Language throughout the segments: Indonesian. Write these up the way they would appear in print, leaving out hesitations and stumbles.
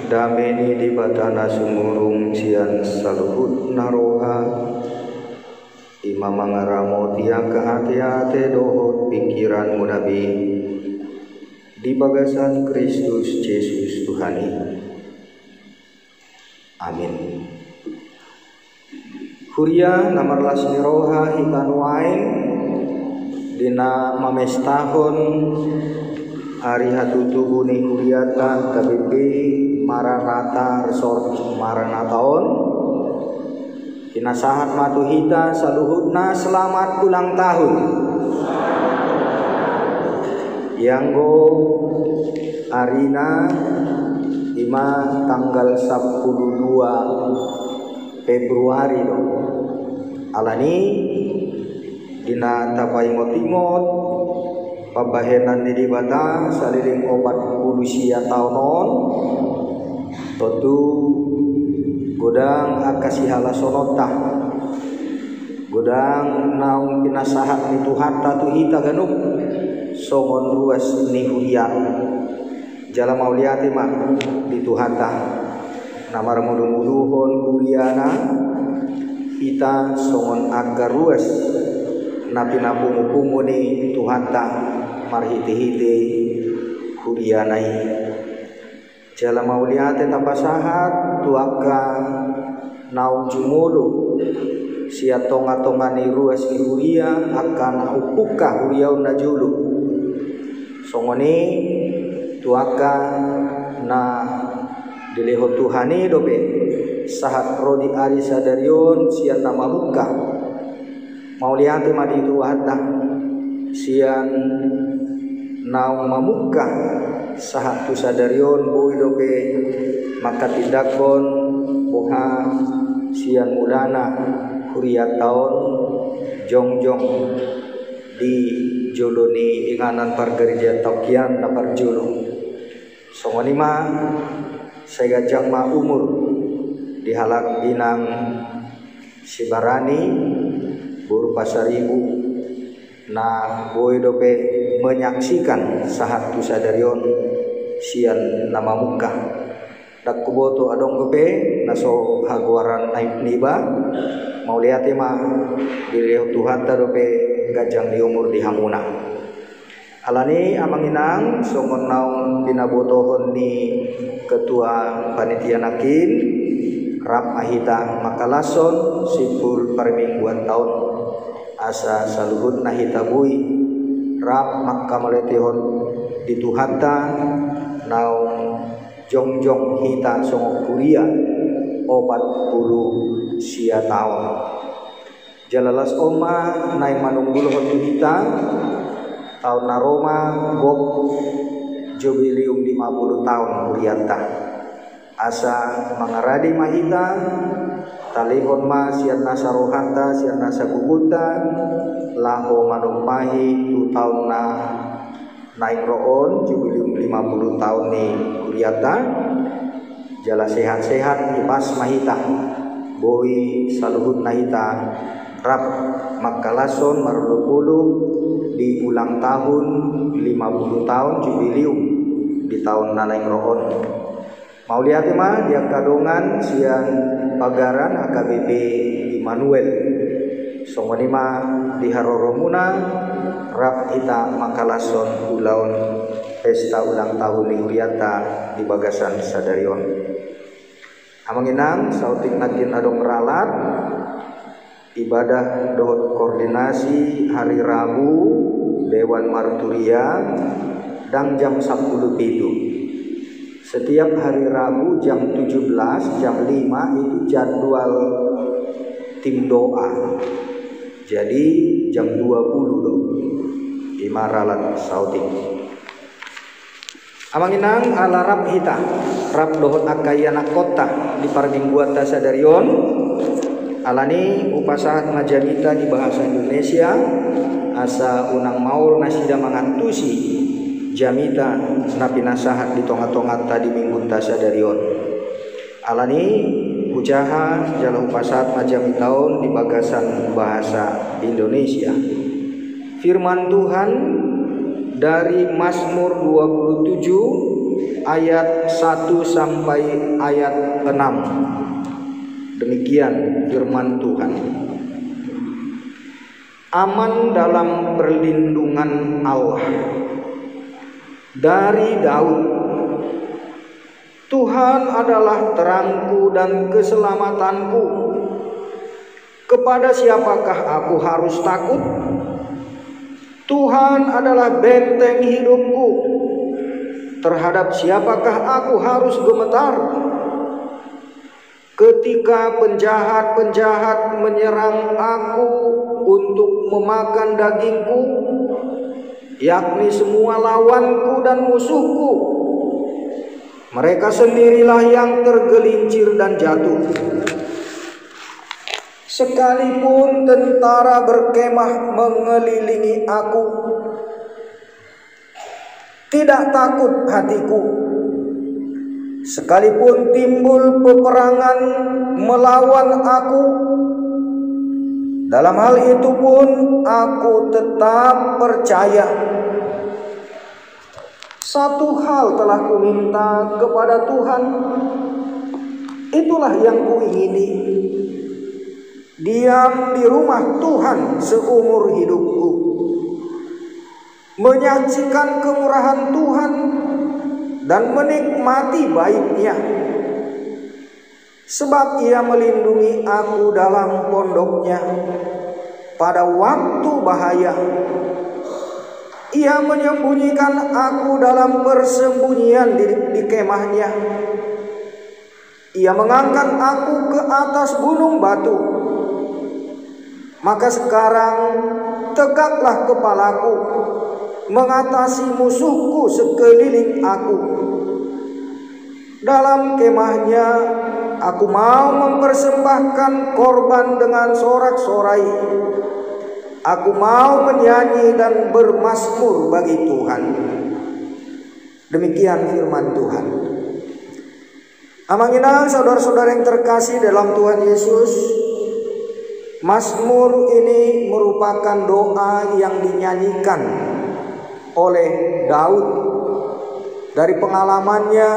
Dameni di batana sumurung sian saluhut naroha Imam mangaramo tiang ke hati-hati dohot pikiran munabi di bagasan Kristus Yesus Tuhani. Amin. Huria namar lasmi roha hitan wain dina mamestahon hari hatutuhu ni huriatan tabibi maranata resort maranataon dinasahat matuhita saluhutna selamat ulang tahun yanggo arina ima tanggal 12 Februari do alani dina tapai ngotingot pabahenan di bata saliring 40 sia tahunon totu godang akasihala sonota godang naung pinasahat ni Tuhan tatu hita ganuk songon ruas ni huria jala mauliati mak di Tuhan ta namar mudu-muduhon huriana hita songon agar ruas napi napung-pungu ni Tuhan ta marhiti-hiti hurianai jala mauliati tapasahat tuaka naung jumulu sia tonga-tonga ni ruas ni huria akan upuka huriau na julu songoni tuaka na diliho Tuhani dobe sahat rodi ari sadarion sian nama muka mauliati madi tuata sian naung mamuka sahat tu sadarion boy dobe maka tindakon boha sian mulana huria tahun jongjong di joloni inganan pargerja tokian na parjolo songonima segajang ma umur dihalak binang sibarani buru pasaribu na boy dope menyaksikan sahat tu sadarion sian nama muka dak kuboto adong gope naso haguaran naik niba mau lihat mah dilihat Tuhan tadope gajang di umur di hamuna alani amanginang songon naung pinabotohon ni ketua panitia nakin rap ahita makalason sipul parmingguan tahun asa saluhut nahita bui rap makamaletihon di Tuhanta naung jongjong hita songok kuria 40 sia tahun jalalas oma naik manunggul hotu hita tahun naroma gok jubilium 50 tahun kurianta asa mangaradi mahita talihon ma sian nasa rohanta sian nasa kukuta laho manumpahi tu tahun na naik roon jubilium 50 tahun ni kurianta jala sehat-sehat ipas mahita boy saluhut nahita rap makalason marulupulu di ulang tahun 50 tahun jubilium di tahun na naik roon mau lihat mah dia kadongan siang pagaran AKBP Immanuel songoni mah di haroromuna rap ita makalason ulaun pesta ulang tahun Lihuriata di bagasan sadarion amanginang sauting nakin adong ralat ibadah dohot koordinasi hari Rabu Dewan Marturia dan jam 10 itu setiap hari Rabu jam 17 jam 5 itu jadwal tim doa jadi jam 20 doh imaralat sauting amanginang ala rap hita rap dohot akayana kota di parmingguan tasadarion alani upasahat majamita di bahasa Indonesia asa unang maul nasida mangantusi jamita napi nasahat di tonga-tonga tadi minggu tasadarion alani ujaha jala upasahat majamitaon di bagasan bahasa Indonesia firman Tuhan dari Mazmur 27 ayat 1 sampai ayat 6. Demikian firman Tuhan. Aman dalam perlindungan Allah. Dari Daud. Tuhan adalah terangku dan keselamatanku. Kepada siapakah aku harus takut? Tuhan adalah benteng hidupku. Terhadap siapakah aku harus gemetar? Ketika penjahat-penjahat menyerang aku untuk memakan dagingku, yakni semua lawanku dan musuhku, mereka sendirilah yang tergelincir dan jatuh. Sekalipun tentara berkemah mengelilingi aku, tidak takut hatiku. Sekalipun timbul peperangan melawan aku, dalam hal itu pun aku tetap percaya. Satu hal telah kuminta kepada Tuhan, itulah yang kuingini, diam di rumah Tuhan seumur hidupku, menyaksikan kemurahan Tuhan dan menikmati baiknya. Sebab Ia melindungi aku dalam pondoknya pada waktu bahaya. Ia menyembunyikan aku dalam persembunyian di kemahnya. Ia mengangkat aku ke atas gunung batu. Maka sekarang tegaklah kepalaku mengatasi musuhku sekeliling aku. Dalam kemahnya aku mau mempersembahkan korban dengan sorak-sorai. Aku mau menyanyi dan bermazmur bagi Tuhan. Demikian firman Tuhan. Amanginang saudara-saudara yang terkasih dalam Tuhan Yesus, mazmur ini merupakan doa yang dinyanyikan oleh Daud. Dari pengalamannya,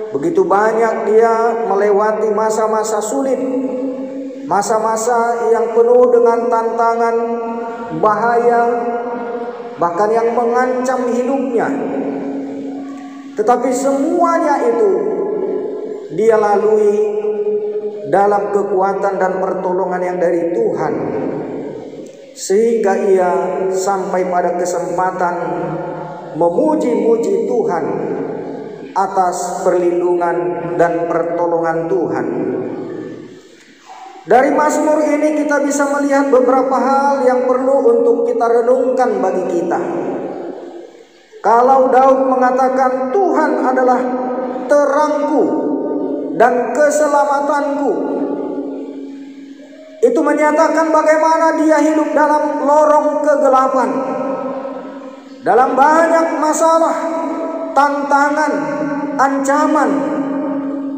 begitu banyak dia melewati masa-masa sulit, masa-masa yang penuh dengan tantangan, bahaya, bahkan yang mengancam hidupnya. Tetapi semuanya itu dia lalui dalam kekuatan dan pertolongan yang dari Tuhan, sehingga ia sampai pada kesempatan memuji-muji Tuhan atas perlindungan dan pertolongan Tuhan. Dari mazmur ini kita bisa melihat beberapa hal yang perlu untuk kita renungkan bagi kita. Kalau Daud mengatakan Tuhan adalah terangku dan keselamatanku, itu menyatakan bagaimana dia hidup dalam lorong kegelapan, dalam banyak masalah, tantangan, ancaman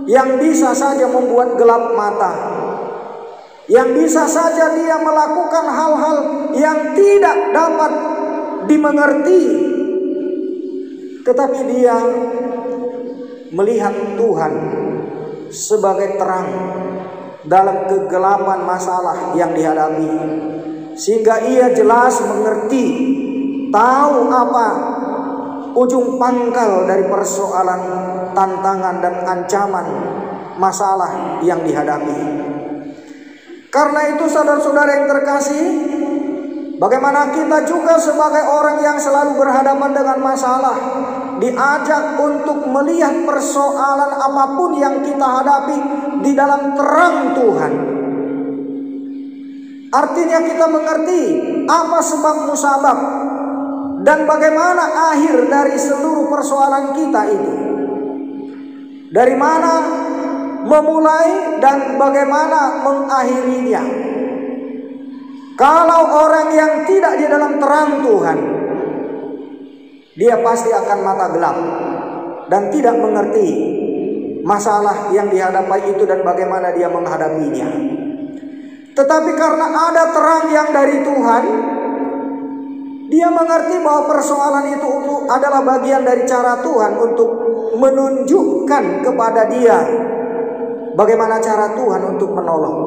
yang bisa saja membuat gelap mata, yang bisa saja dia melakukan hal-hal yang tidak dapat dimengerti. Tetapi dia melihat Tuhan sebagai terang dalam kegelapan masalah yang dihadapi, sehingga ia jelas mengerti, tahu apa ujung pangkal dari persoalan, tantangan dan ancaman masalah yang dihadapi. Karena itu saudara-saudara yang terkasih, bagaimana kita juga sebagai orang yang selalu berhadapan dengan masalah, diajak untuk melihat persoalan apapun yang kita hadapi di dalam terang Tuhan. Artinya kita mengerti apa sebab musabab dan bagaimana akhir dari seluruh persoalan kita itu. Dari mana memulai dan bagaimana mengakhirinya. Kalau orang yang tidak di dalam terang Tuhan, dia pasti akan mata gelap dan tidak mengerti masalah yang dihadapi itu dan bagaimana dia menghadapinya. Tetapi karena ada terang yang dari Tuhan, dia mengerti bahwa persoalan itu adalah bagian dari cara Tuhan untuk menunjukkan kepada dia bagaimana cara Tuhan untuk menolong.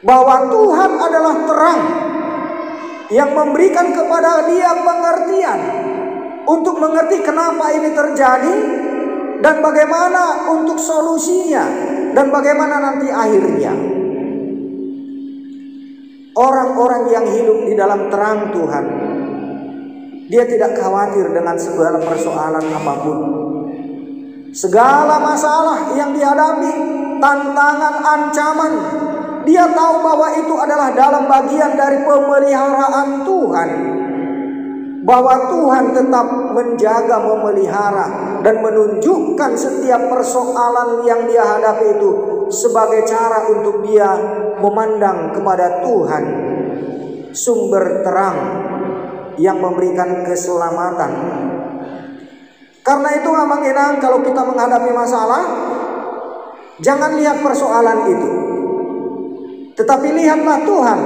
Bahwa Tuhan adalah terang yang memberikan kepada dia pengertian untuk mengerti kenapa ini terjadi dan bagaimana untuk solusinya dan bagaimana nanti akhirnya. Orang-orang yang hidup di dalam terang Tuhan, dia tidak khawatir dengan segala persoalan apapun. Segala masalah yang dihadapi, tantangan, ancaman, dia tahu bahwa itu adalah dalam bagian dari pemeliharaan Tuhan. Bahwa Tuhan tetap menjaga, memelihara, dan menunjukkan setiap persoalan yang dia hadapi itu sebagai cara untuk dia memandang kepada Tuhan, sumber terang yang memberikan keselamatan. Karena itu Amang Enang, kalau kita menghadapi masalah, jangan lihat persoalan itu, tetapi lihatlah Tuhan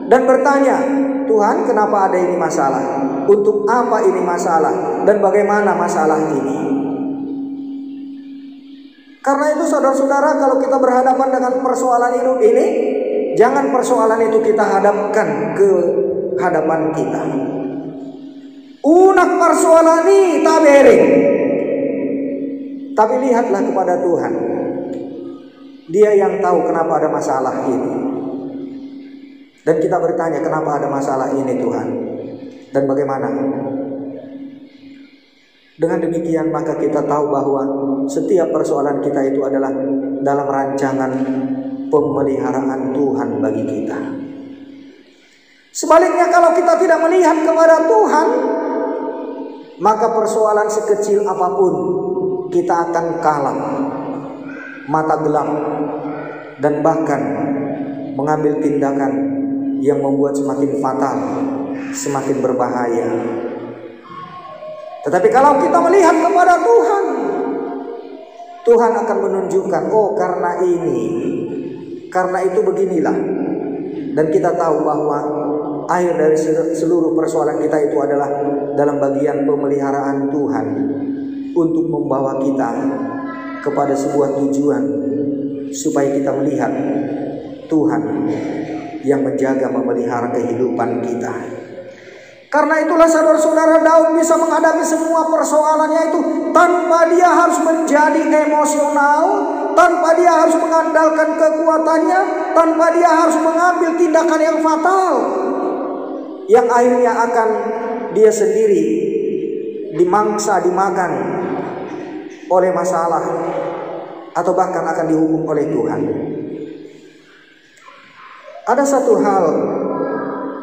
dan bertanya, Tuhan, kenapa ada ini masalah? Untuk apa ini masalah? Dan bagaimana masalah ini? Karena itu saudara-saudara, kalau kita berhadapan dengan persoalan hidup ini, jangan persoalan itu kita hadapkan ke hadapan kita. Unak persoalan ini tak bering. Tapi lihatlah kepada Tuhan. Dia yang tahu kenapa ada masalah ini. Dan kita bertanya, kenapa ada masalah ini Tuhan? Dan bagaimana? Dengan demikian maka kita tahu bahwa setiap persoalan kita itu adalah dalam rancangan pemeliharaan Tuhan bagi kita. Sebaliknya kalau kita tidak melihat kepada Tuhan, maka persoalan sekecil apapun kita akan kalah, mata gelap, dan bahkan mengambil tindakan yang membuat semakin fatal, semakin berbahaya. Tetapi kalau kita melihat kepada Tuhan, Tuhan akan menunjukkan, oh karena ini, karena itu beginilah. Dan kita tahu bahwa akhir dari seluruh persoalan kita itu adalah dalam bagian pemeliharaan Tuhan untuk membawa kita kepada sebuah tujuan, supaya kita melihat Tuhan yang menjaga, memelihara kehidupan kita. Karena itulah saudara-saudara, Daud bisa menghadapi semua persoalannya itu tanpa dia harus menjadi emosional, tanpa dia harus mengandalkan kekuatannya, tanpa dia harus mengambil tindakan yang fatal, yang akhirnya akan dia sendiri dimangsa, dimakan oleh masalah, atau bahkan akan dihukum oleh Tuhan. Ada satu hal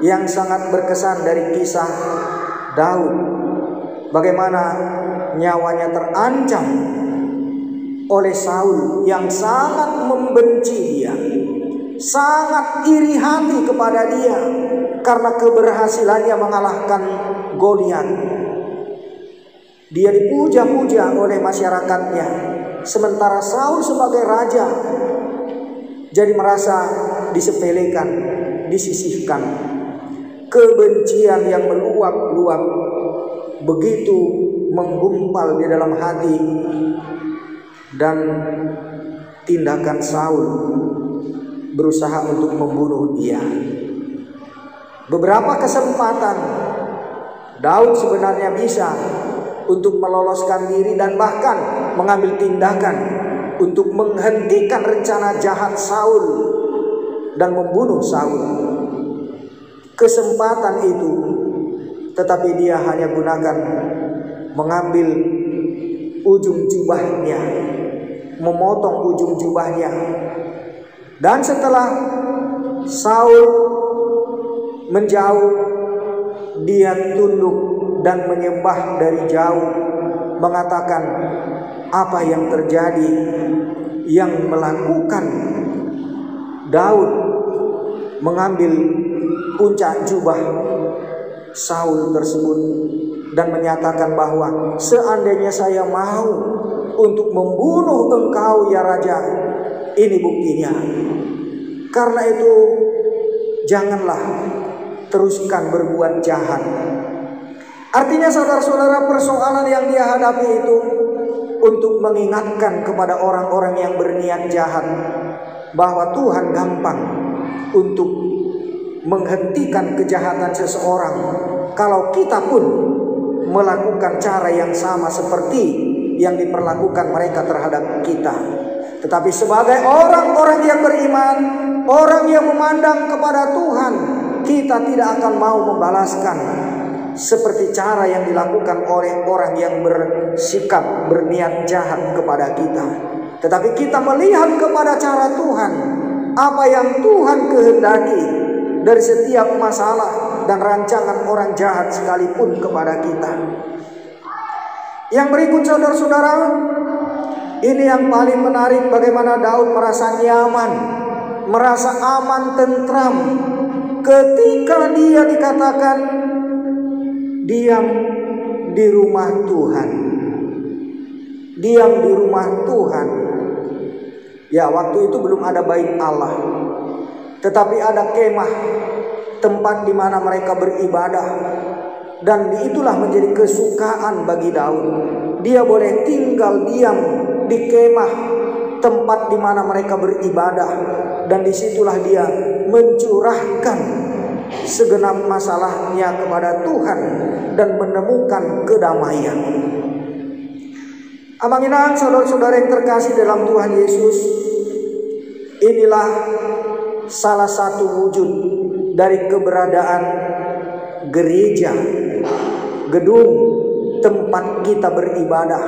yang sangat berkesan dari kisah Daud, bagaimana nyawanya terancam oleh Saul yang sangat membenci dia, sangat iri hati kepada dia karena keberhasilannya mengalahkan Goliat. Dia dipuja-puja oleh masyarakatnya, sementara Saul sebagai raja jadi merasa disepelekan, disisihkan. Kebencian yang meluap-luap begitu menggumpal di dalam hati, dan tindakan Saul berusaha untuk membunuh dia. Beberapa kesempatan Daud sebenarnya bisa untuk meloloskan diri dan bahkan mengambil tindakan untuk menghentikan rencana jahat Saul dan membunuh Saul. Kesempatan itu, tetapi dia hanya gunakan mengambil ujung jubahnya, memotong ujung jubahnya. Dan setelah Saul menjauh, dia tunduk dan menyembah dari jauh, mengatakan, apa yang terjadi yang melakukan Daud mengambil puncak jubah Saul tersebut dan menyatakan bahwa seandainya saya mau untuk membunuh engkau ya raja, ini buktinya. Karena itu janganlah teruskan berbuat jahat. Artinya saudara-saudara, persoalan yang dia hadapi itu untuk mengingatkan kepada orang-orang yang berniat jahat bahwa Tuhan gampang untuk menghentikan kejahatan seseorang kalau kita pun melakukan cara yang sama seperti yang diperlakukan mereka terhadap kita. Tetapi sebagai orang-orang yang beriman, orang yang memandang kepada Tuhan, kita tidak akan mau membalaskan seperti cara yang dilakukan oleh orang yang bersikap berniat jahat kepada kita. Tetapi kita melihat kepada cara Tuhan, apa yang Tuhan kehendaki dari setiap masalah dan rancangan orang jahat sekalipun kepada kita. Yang berikut saudara-saudara, ini yang paling menarik, bagaimana Daud merasa nyaman, merasa aman, tentram ketika dia dikatakan diam di rumah Tuhan. Diam di rumah Tuhan. Ya, waktu itu belum ada bait Allah, tetapi ada kemah, tempat di mana mereka beribadah. Dan itulah menjadi kesukaan bagi Daud. Dia boleh tinggal diam di kemah, tempat di mana mereka beribadah, dan disitulah dia mencurahkan segenap masalahnya kepada Tuhan dan menemukan kedamaian. Amanginang saudara-saudara yang terkasih dalam Tuhan Yesus, inilah salah satu wujud dari keberadaan gereja, gedung tempat kita beribadah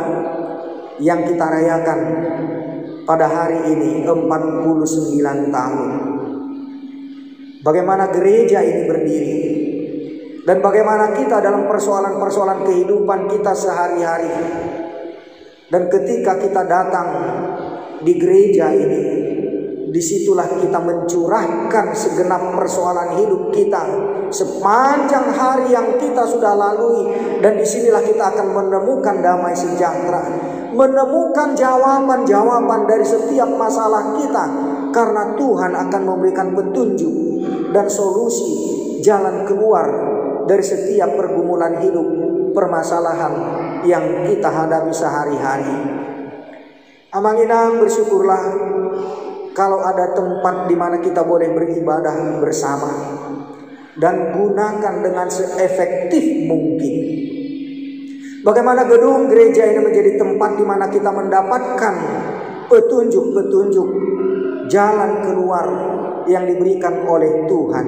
yang kita rayakan pada hari ini 49 tahun. Bagaimana gereja ini berdiri dan bagaimana kita dalam persoalan-persoalan kehidupan kita sehari-hari. Dan ketika kita datang di gereja ini, disitulah kita mencurahkan segenap persoalan hidup kita sepanjang hari yang kita sudah lalui. Dan disinilah kita akan menemukan damai sejahtera, menemukan jawaban-jawaban dari setiap masalah kita, karena Tuhan akan memberikan petunjuk dan solusi jalan keluar dari setiap pergumulan hidup, permasalahan yang kita hadapi sehari-hari. Amanginang, bersyukurlah kalau ada tempat di mana kita boleh beribadah bersama, dan gunakan dengan seefektif mungkin. Bagaimana gedung gereja ini menjadi tempat di mana kita mendapatkan petunjuk-petunjuk jalan keluar yang diberikan oleh Tuhan.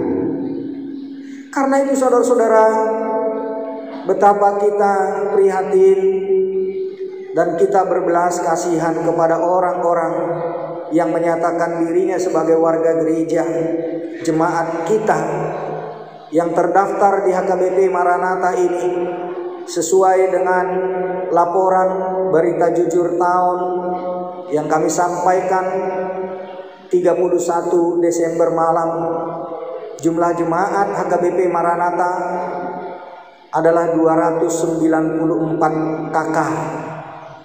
Karena itu saudara-saudara, betapa kita prihatin dan kita berbelas kasihan kepada orang-orang yang menyatakan dirinya sebagai warga gereja, jemaat kita yang terdaftar di HKBP Maranatha ini sesuai dengan laporan berita jujur tahun yang kami sampaikan 31 Desember malam. Jumlah jemaat HKBP Maranatha adalah 294 KK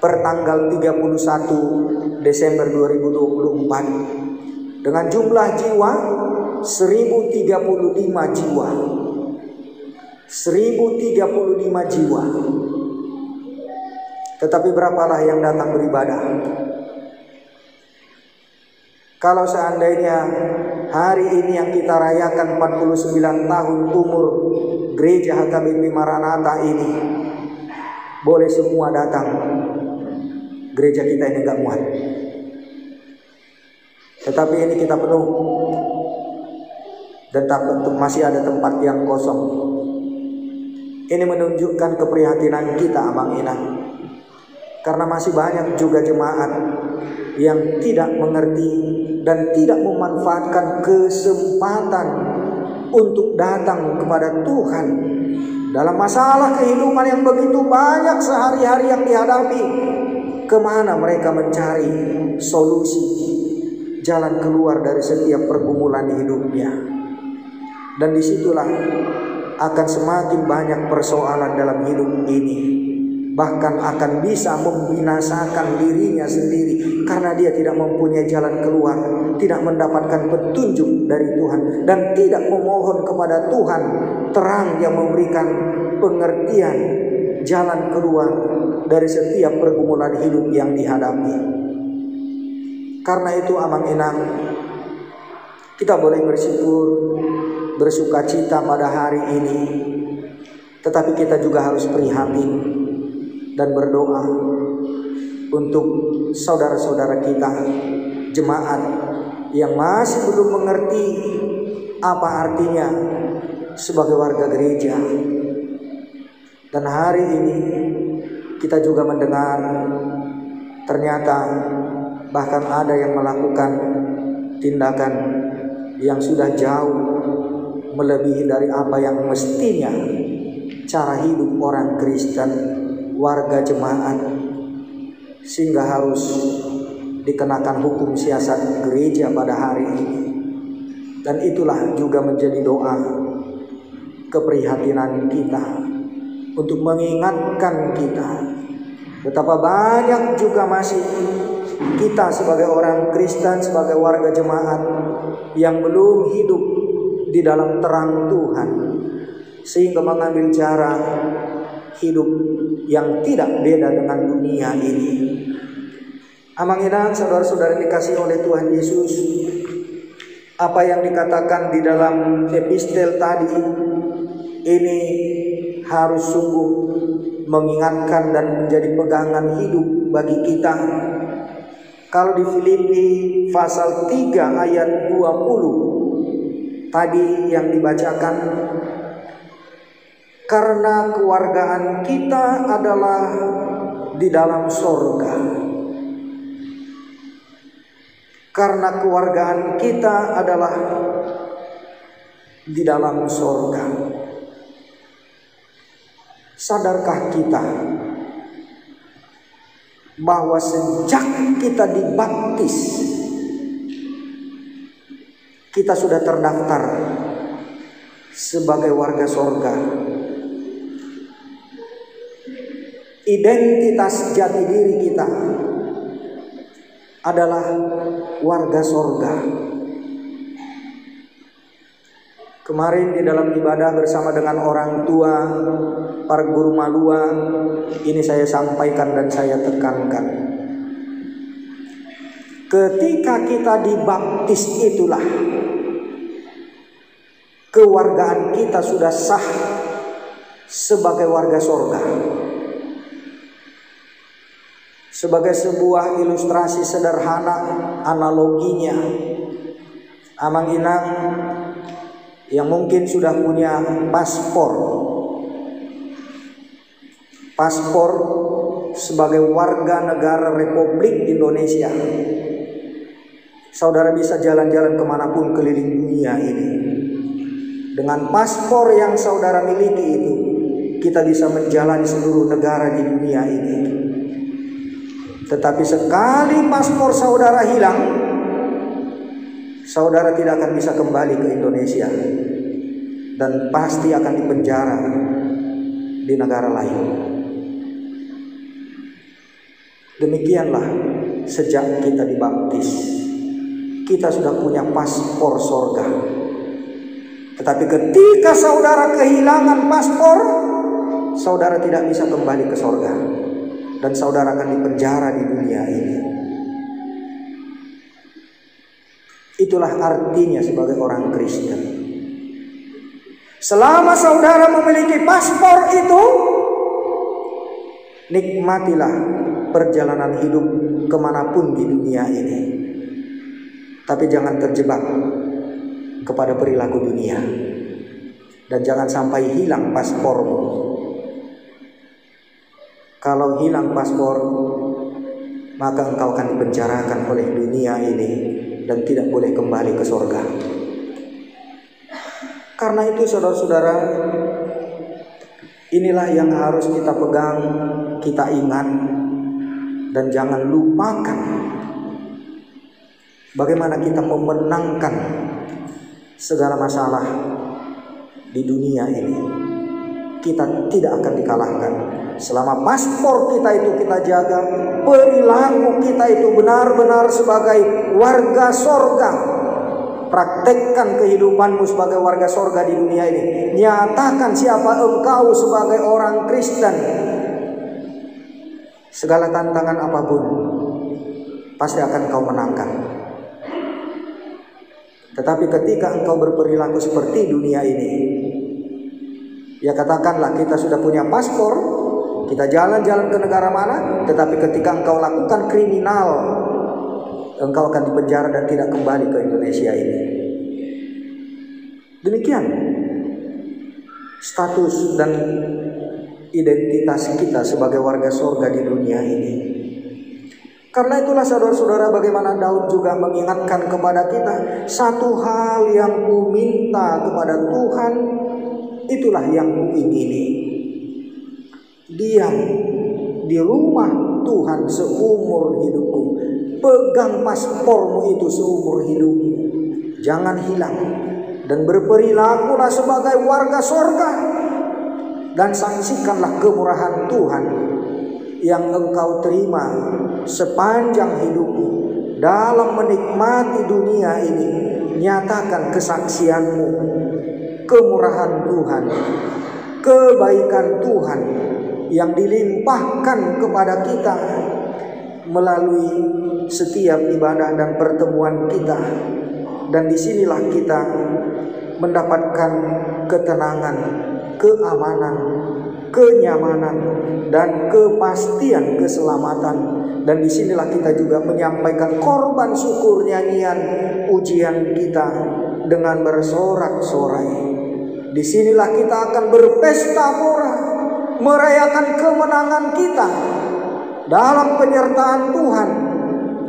per tanggal 31 Desember 2024 dengan jumlah jiwa 1035 jiwa. 1035 jiwa. Tetapi berapalah yang datang beribadah? Kalau seandainya hari ini yang kita rayakan 49 tahun umur gereja HKBP Maranatha ini, boleh semua datang, gereja kita ini gak muat. Tetapi ini kita penuh, dan masih ada tempat yang kosong. Ini menunjukkan keprihatinan kita, Amanginang, karena masih banyak juga jemaat yang tidak mengerti dan tidak memanfaatkan kesempatan untuk datang kepada Tuhan dalam masalah kehidupan yang begitu banyak sehari-hari yang dihadapi. Kemana mereka mencari solusi, jalan keluar dari setiap pergumulan hidupnya? Dan disitulah akan semakin banyak persoalan dalam hidup ini. Bahkan akan bisa membinasakan dirinya sendiri karena dia tidak mempunyai jalan keluar, tidak mendapatkan petunjuk dari Tuhan, dan tidak memohon kepada Tuhan terang yang memberikan pengertian jalan keluar dari setiap pergumulan hidup yang dihadapi. Karena itu amang inang, kita boleh bersyukur, bersuka cita pada hari ini, tetapi kita juga harus prihatin dan berdoa untuk saudara-saudara kita, jemaat yang masih belum mengerti apa artinya sebagai warga gereja. Dan hari ini kita juga mendengar ternyata bahkan ada yang melakukan tindakan yang sudah jauh melebihi dari apa yang mestinya cara hidup orang Kristen, warga jemaat, sehingga harus dikenakan hukum siasat gereja pada hari ini. Dan itulah juga menjadi doa keprihatinan kita untuk mengingatkan kita betapa banyak juga masih kita sebagai orang Kristen, sebagai warga jemaat yang belum hidup di dalam terang Tuhan, sehingga mengambil cara hidup yang tidak beda dengan dunia ini. Amang inang, saudara-saudara dikasih oleh Tuhan Yesus, apa yang dikatakan di dalam epistel tadi ini harus sungguh mengingatkan dan menjadi pegangan hidup bagi kita. Kalau di Filipi pasal 3 ayat 20 tadi yang dibacakan, karena kewargaan kita adalah di dalam sorga. Karena kewargaan kita adalah di dalam sorga. Sadarkah kita bahwa sejak kita dibaptis, kita sudah terdaftar sebagai warga sorga? Identitas jati diri kita adalah warga sorga. Kemarin di dalam ibadah bersama dengan orang tua, para guru malua, ini saya sampaikan dan saya tekankan. Ketika kita dibaptis itulah kewargaan kita sudah sah sebagai warga sorga. Sebagai sebuah ilustrasi sederhana analoginya, amang inang yang mungkin sudah punya paspor sebagai warga negara Republik Indonesia, saudara bisa jalan-jalan kemanapun keliling dunia ini. Dengan paspor yang saudara miliki itu, kita bisa menjalani seluruh negara di dunia ini. Tetapi sekali paspor saudara hilang, saudara tidak akan bisa kembali ke Indonesia dan pasti akan dipenjara di negara lain. Demikianlah sejak kita dibaptis, kita sudah punya paspor sorga. Tetapi ketika saudara kehilangan paspor, saudara tidak bisa kembali ke sorga. Dan saudara akan dipenjara di dunia ini. Itulah artinya sebagai orang Kristen. Selama saudara memiliki paspor itu, nikmatilah perjalanan hidup kemanapun di dunia ini. Tapi jangan terjebak kepada perilaku dunia. Dan jangan sampai hilang paspormu. Kalau hilang paspor, maka engkau akan dipenjarakan oleh dunia ini dan tidak boleh kembali ke surga. Karena itu saudara-saudara, inilah yang harus kita pegang, kita ingat, dan jangan lupakan bagaimana kita memenangkan segala masalah di dunia ini. Kita tidak akan dikalahkan selama paspor kita itu kita jaga, perilaku kita itu benar-benar sebagai warga sorga. Praktekkan kehidupanmu sebagai warga sorga di dunia ini. Nyatakan siapa engkau sebagai orang Kristen. Segala tantangan apapun pasti akan kau menangkan. Tetapi ketika engkau berperilaku seperti dunia ini, ya katakanlah kita sudah punya paspor, kita jalan-jalan ke negara mana, tetapi ketika engkau lakukan kriminal, engkau akan dipenjara dan tidak kembali ke Indonesia ini. Demikian status dan identitas kita sebagai warga surga di dunia ini. Karena itulah saudara-saudara, bagaimana Daud juga mengingatkan kepada kita, satu hal yang ku minta kepada Tuhan, itulah yang ku ingini, diam di rumah Tuhan seumur hidupku. Pegang paspormu itu seumur hidupmu, jangan hilang, dan berperilakulah sebagai warga surga, dan saksikanlah kemurahan Tuhan yang engkau terima sepanjang hidupmu dalam menikmati dunia ini. Nyatakan kesaksianmu, kemurahan Tuhan, kebaikan Tuhan yang dilimpahkan kepada kita melalui setiap ibadah dan pertemuan kita. Dan disinilah kita mendapatkan ketenangan, keamanan, kenyamanan, dan kepastian keselamatan. Dan disinilah kita juga menyampaikan korban syukur, nyanyian, ujian kita dengan bersorak-sorai. Disinilah kita akan berpesta pora, merayakan kemenangan kita dalam penyertaan Tuhan.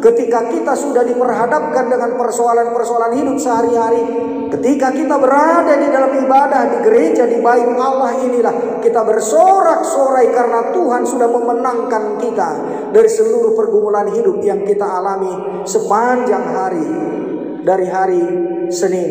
Ketika kita sudah diperhadapkan dengan persoalan-persoalan hidup sehari-hari, ketika kita berada di dalam ibadah di gereja, di bait Allah inilah kita bersorak-sorai karena Tuhan sudah memenangkan kita dari seluruh pergumulan hidup yang kita alami sepanjang hari, dari hari Senin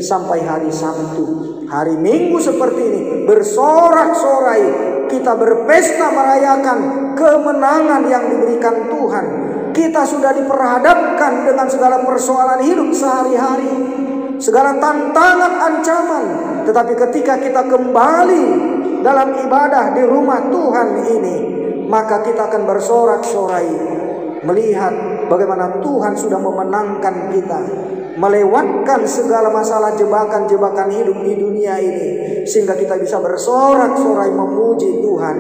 sampai hari Sabtu. Hari Minggu seperti ini bersorak-sorai, kita berpesta merayakan kemenangan yang diberikan Tuhan. Kita sudah diperhadapkan dengan segala persoalan hidup sehari-hari, segala tantangan, ancaman. Tetapi ketika kita kembali dalam ibadah di rumah Tuhan ini, maka kita akan bersorak-sorai melihat bagaimana Tuhan sudah memenangkan kita, melewatkan segala masalah jebakan-jebakan hidup di dunia ini, sehingga kita bisa bersorak-sorai memuji Tuhan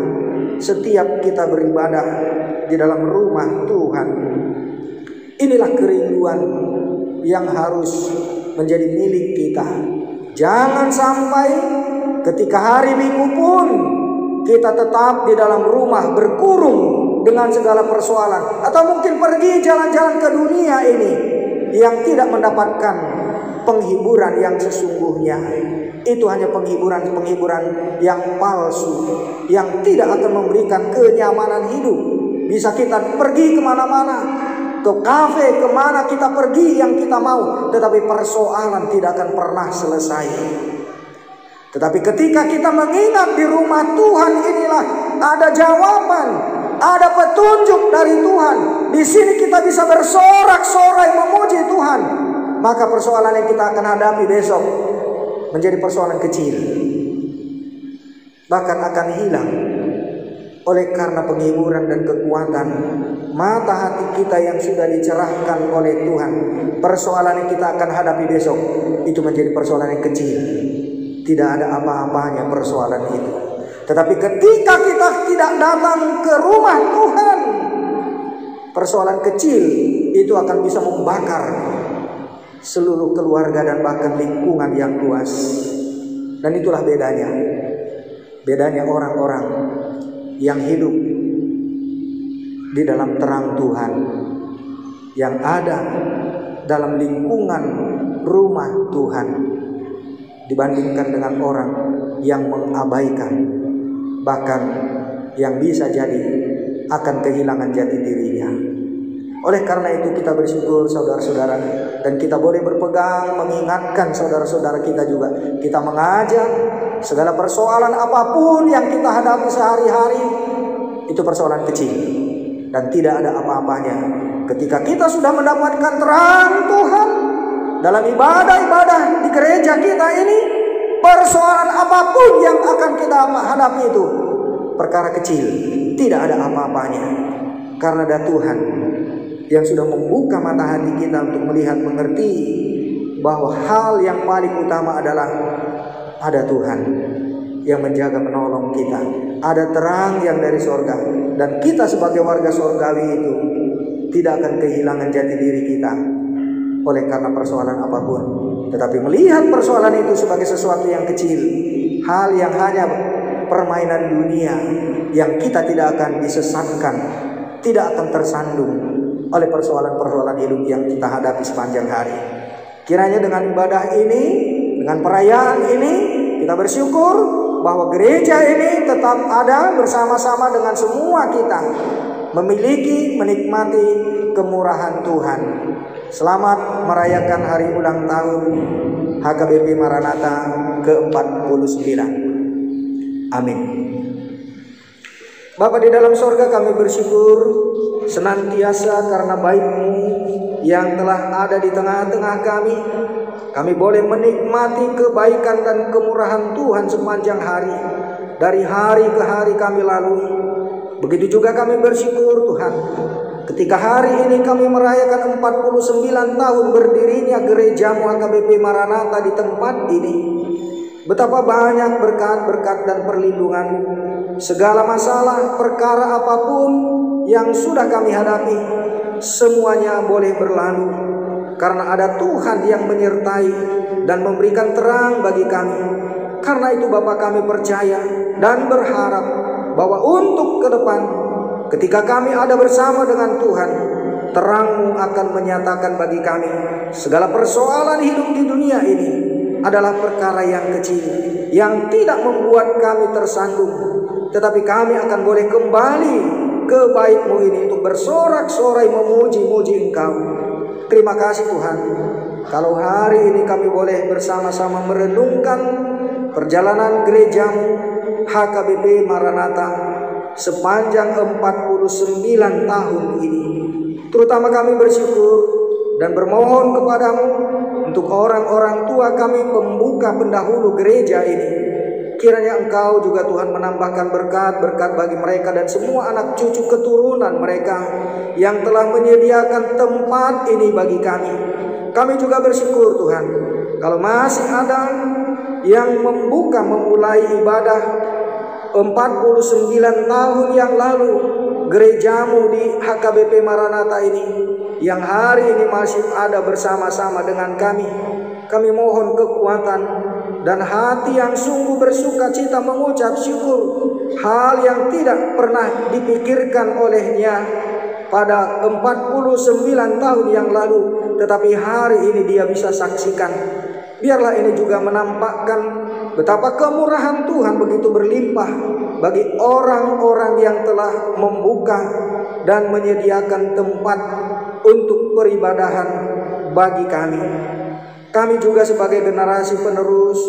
setiap kita beribadah di dalam rumah Tuhan. Inilah kerinduan yang harus menjadi milik kita. Jangan sampai ketika hari Minggu pun kita tetap di dalam rumah berkurung dengan segala persoalan, atau mungkin pergi jalan-jalan ke dunia ini yang tidak mendapatkan penghiburan yang sesungguhnya. Itu hanya penghiburan yang palsu, yang tidak akan memberikan kenyamanan hidup. Bisa kita pergi kemana-mana, ke kafe, kemana kita pergi yang kita mau, tetapi persoalan tidak akan pernah selesai. Tetapi ketika kita mengingat di rumah Tuhan inilah ada jawaban, ada petunjuk dari Tuhan. Di sini kita bisa bersorak-sorai memuji Tuhan. Maka persoalan yang kita akan hadapi besok menjadi persoalan kecil, bahkan akan hilang oleh karena penghiburan dan kekuatan mata hati kita yang sudah dicerahkan oleh Tuhan. Persoalan yang kita akan hadapi besok itu menjadi persoalan yang kecil, tidak ada apa-apanya persoalan itu. Tetapi ketika kita tidak datang ke rumah Tuhan, persoalan kecil itu akan bisa membakar seluruh keluarga dan bahkan lingkungan yang luas. Dan itulah bedanya orang-orang yang hidup di dalam terang Tuhan, yang ada dalam lingkungan rumah Tuhan, dibandingkan dengan orang yang mengabaikan, bahkan yang bisa jadi akan kehilangan jati dirinya. Oleh karena itu kita bersyukur saudara-saudara, dan kita boleh berpegang mengingatkan saudara-saudara kita juga. Kita mengajak segala persoalan apapun yang kita hadapi sehari-hari itu persoalan kecil dan tidak ada apa-apanya. Ketika kita sudah mendapatkan terang Tuhan, dalam ibadah-ibadah di gereja kita ini, persoalan apapun yang akan kita hadapi itu perkara kecil, tidak ada apa-apanya. Karena ada Tuhan yang sudah membuka mata hati kita untuk melihat, mengerti bahwa hal yang paling utama adalah ada Tuhan yang menjaga, menolong kita. Ada terang yang dari sorga, dan kita sebagai warga sorgawi itu tidak akan kehilangan jati diri kita oleh karena persoalan apapun. Tetapi melihat persoalan itu sebagai sesuatu yang kecil, hal yang hanya permainan dunia, yang kita tidak akan disesatkan, tidak akan tersandung oleh persoalan-persoalan hidup yang kita hadapi sepanjang hari. Kiranya dengan ibadah ini, dengan perayaan ini, kita bersyukur bahwa gereja ini tetap ada bersama-sama dengan semua kita, memiliki, menikmati kemurahan Tuhan. Selamat merayakan hari ulang tahun HKBP Maranatha ke-49. Amin. Bapa di dalam sorga, kami bersyukur senantiasa karena baik-Mu yang telah ada di tengah-tengah kami. Kami boleh menikmati kebaikan dan kemurahan Tuhan sepanjang hari, dari hari ke hari kami lalui. Begitu juga kami bersyukur Tuhan, ketika hari ini kami merayakan 49 tahun berdirinya gereja-Mu HKBP Maranatha di tempat ini. Betapa banyak berkat-berkat dan perlindungan-Mu. Segala masalah, perkara apapun yang sudah kami hadapi, semuanya boleh berlalu karena ada Tuhan yang menyertai dan memberikan terang bagi kami. Karena itu Bapa, kami percaya dan berharap bahwa untuk ke depan, ketika kami ada bersama dengan Tuhan, terang-Mu akan menyatakan bagi kami segala persoalan hidup di dunia ini adalah perkara yang kecil, yang tidak membuat kami tersandung, tetapi kami akan boleh kembali ke bait-Mu ini untuk bersorak-sorai memuji-muji Engkau. Terima kasih Tuhan, kalau hari ini kami boleh bersama-sama merenungkan perjalanan gereja-Mu HKBP Maranatha sepanjang 49 tahun ini. Terutama kami bersyukur dan bermohon kepadamu untuk orang-orang tua kami, pembuka pendahulu gereja ini. Kiranya Engkau juga Tuhan menambahkan berkat-berkat bagi mereka dan semua anak cucu keturunan mereka yang telah menyediakan tempat ini bagi kami. Kami juga bersyukur Tuhan, kalau masih ada yang memulai ibadah 49 tahun yang lalu gereja-Mu di HKBP Maranatha ini, yang hari ini masih ada bersama-sama dengan kami. Kami mohon kekuatan dan hati yang sungguh bersuka cita mengucap syukur, hal yang tidak pernah dipikirkan olehnya pada 49 tahun yang lalu, tetapi hari ini dia bisa saksikan. Biarlah ini juga menampakkan betapa kemurahan Tuhan begitu berlimpah bagi orang-orang yang telah membuka dan menyediakan tempat untuk peribadahan bagi kami. Kami juga sebagai generasi penerus,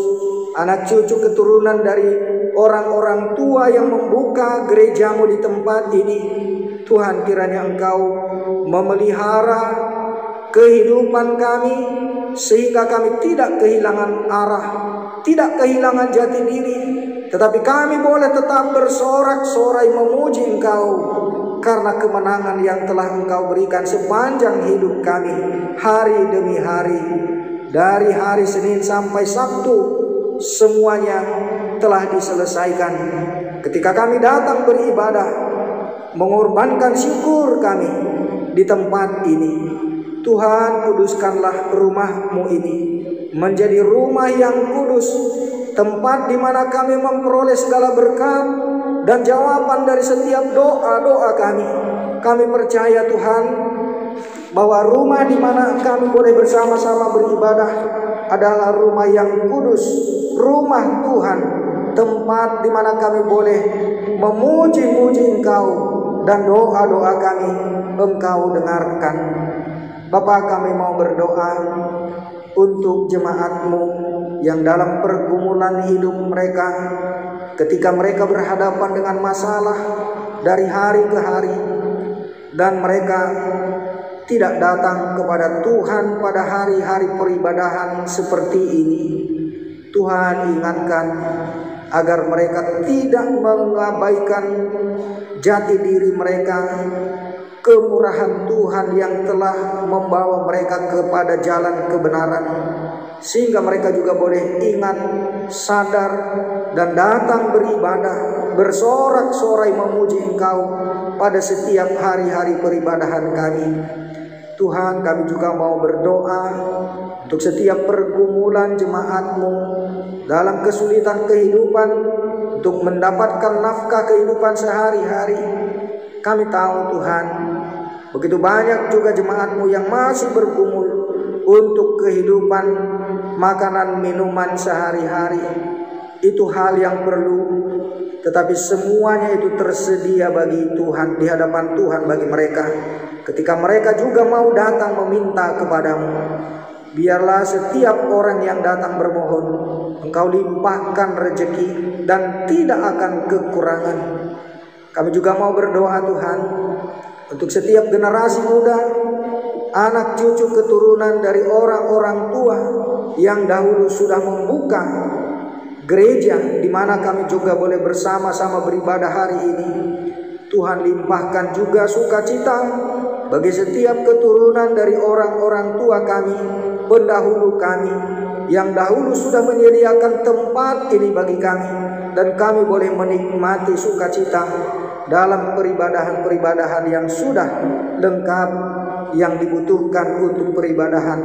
anak cucu keturunan dari orang-orang tua yang membuka gereja-Mu di tempat ini, Tuhan, kiranya Engkau memelihara kehidupan kami sehingga kami tidak kehilangan arah, tidak kehilangan jati diri, tetapi kami boleh tetap bersorak-sorai memuji Engkau karena kemenangan yang telah Engkau berikan sepanjang hidup kami, hari demi hari. Dari hari Senin sampai Sabtu, semuanya telah diselesaikan. Ketika kami datang beribadah, mengorbankan syukur kami di tempat ini, Tuhan, kuduskanlah rumah-Mu ini menjadi rumah yang kudus, tempat di mana kami memperoleh segala berkat dan jawaban dari setiap doa-doa kami. Kami percaya Tuhan, bahwa rumah di mana kami boleh bersama-sama beribadah adalah rumah yang kudus, rumah Tuhan, tempat di mana kami boleh memuji-muji Engkau dan doa-doa kami Engkau dengarkan. Bapa, kami mau berdoa untuk jemaat-Mu yang dalam pergumulan hidup mereka, ketika mereka berhadapan dengan masalah dari hari ke hari, dan mereka tidak datang kepada Tuhan pada hari-hari peribadahan seperti ini. Tuhan ingatkan agar mereka tidak mengabaikan jati diri mereka, kemurahan Tuhan yang telah membawa mereka kepada jalan kebenaran, sehingga mereka juga boleh ingat, sadar, dan datang beribadah, bersorak-sorai memuji Engkau pada setiap hari-hari peribadahan kami. Tuhan, kami juga mau berdoa untuk setiap pergumulan jemaat-Mu dalam kesulitan kehidupan untuk mendapatkan nafkah kehidupan sehari-hari. Kami tahu Tuhan, begitu banyak juga jemaat-Mu yang masih bergumul untuk kehidupan makanan minuman sehari-hari. Itu hal yang perlu, tetapi semuanya itu tersedia bagi Tuhan, di hadapan Tuhan bagi mereka. Ketika mereka juga mau datang meminta kepadamu, biarlah setiap orang yang datang bermohon, Engkau limpahkan rezeki dan tidak akan kekurangan. Kami juga mau berdoa Tuhan, untuk setiap generasi muda, anak cucu keturunan dari orang-orang tua yang dahulu sudah membuka gereja di mana kami juga boleh bersama-sama beribadah hari ini. Tuhan limpahkan juga sukacita bagi setiap keturunan dari orang-orang tua kami, pendahulu kami, yang dahulu sudah menyediakan tempat ini bagi kami, dan kami boleh menikmati sukacita dalam peribadahan-peribadahan yang sudah lengkap, yang dibutuhkan untuk peribadahan.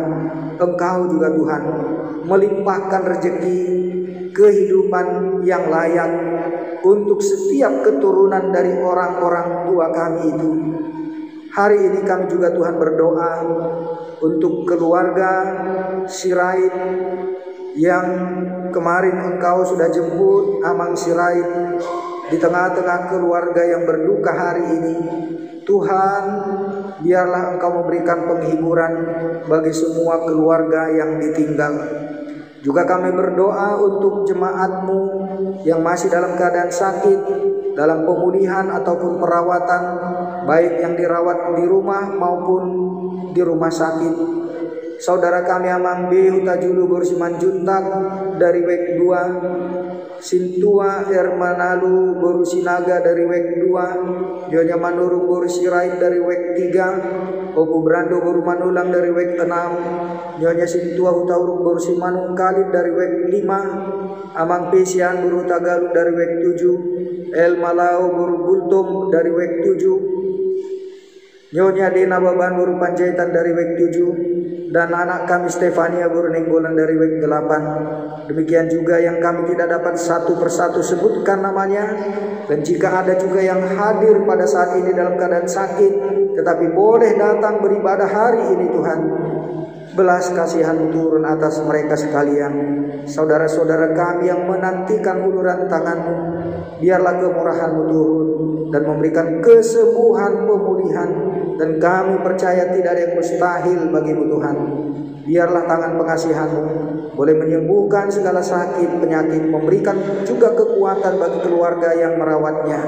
Engkau juga Tuhan melimpahkan rezeki kehidupan yang layak untuk setiap keturunan dari orang-orang tua kami itu. Hari ini kami juga Tuhan berdoa untuk keluarga Sirait yang kemarin Engkau sudah jemput Amang Sirait di tengah-tengah keluarga yang berduka hari ini. Tuhan, biarlah Engkau memberikan penghiburan bagi semua keluarga yang ditinggal. Juga kami berdoa untuk jemaat-Mu yang masih dalam keadaan sakit, dalam pemulihan ataupun perawatan, baik yang dirawat di rumah maupun di rumah sakit. Saudara kami Amang B. Hutajulu Borsiman Juntak dari WEK 2, Sintua Hermanalu Borusinaga dari WEK 2, Nyonya Manurung Borusirait dari WEK 3, Obu Brando Borumanulang dari WEK 6, Nyonya Sintua Hutauruk Borusimanung Kalib dari WEK 5, Amang Pesian Buru Tagalog dari WEK 7, El Malau Buru Bultum dari WEK 7, Nyonya Dena Baban Buru Panjaitan dari WEK 7, dan anak kami Stefania Buru Nenggolan dari WEK 8. Demikian juga yang kami tidak dapat satu persatu sebutkan namanya, dan jika ada juga yang hadir pada saat ini dalam keadaan sakit tetapi boleh datang beribadah hari ini, Tuhan, belas kasihan turun atas mereka sekalian. Saudara-saudara kami yang menantikan uluran tangan-Mu, biarlah kemurahan-Mu turun dan memberikan kesembuhan, pemulihan, dan kami percaya tidak ada yang mustahil bagi-Mu Tuhan. Biarlah tangan pengasihan-Mu boleh menyembuhkan segala sakit, penyakit, memberikan juga kekuatan bagi keluarga yang merawatnya.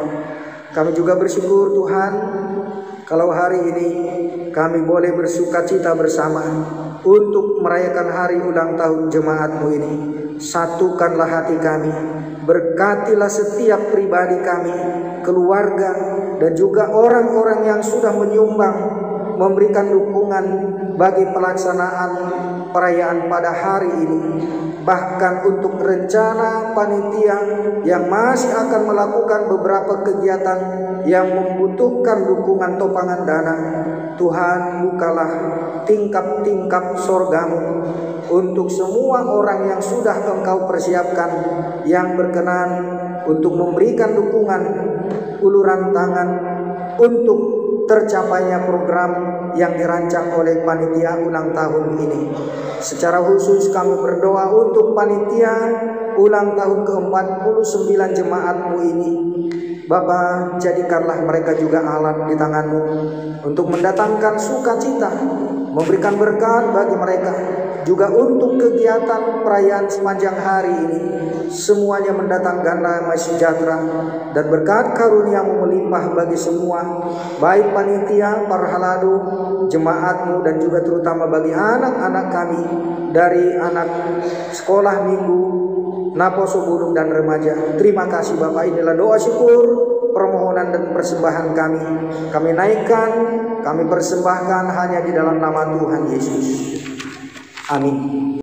Kami juga bersyukur Tuhan, kalau hari ini kami boleh bersukacita bersama untuk merayakan hari ulang tahun jemaat-Mu ini. Satukanlah hati kami, berkatilah setiap pribadi kami, keluarga, dan juga orang-orang yang sudah menyumbang, memberikan dukungan bagi pelaksanaan perayaan pada hari ini. Bahkan untuk rencana panitia yang masih akan melakukan beberapa kegiatan yang membutuhkan dukungan topangan dana, Tuhan, bukalah tingkap-tingkap sorga-Mu untuk semua orang yang sudah Engkau persiapkan, yang berkenan untuk memberikan dukungan, uluran tangan untuk tercapainya program yang dirancang oleh panitia ulang tahun ini. Secara khusus kami berdoa untuk panitia ulang tahun ke-49 jemaat-Mu ini, Bapa, jadikanlah mereka juga alat di tangan-Mu untuk mendatangkan sukacita, memberikan berkat bagi mereka, juga untuk kegiatan perayaan sepanjang hari ini. Semuanya mendatangkan damai sejahtera dan berkat karunia-Mu melimpah bagi semua, baik panitia, para haladu, jemaat-Mu, dan juga terutama bagi anak-anak kami, dari anak sekolah minggu, Naposo Budung dan remaja. Terima kasih Bapak, inilah doa syukur, permohonan dan persembahan kami. Kami naikkan, kami persembahkan hanya di dalam nama Tuhan Yesus. Amin.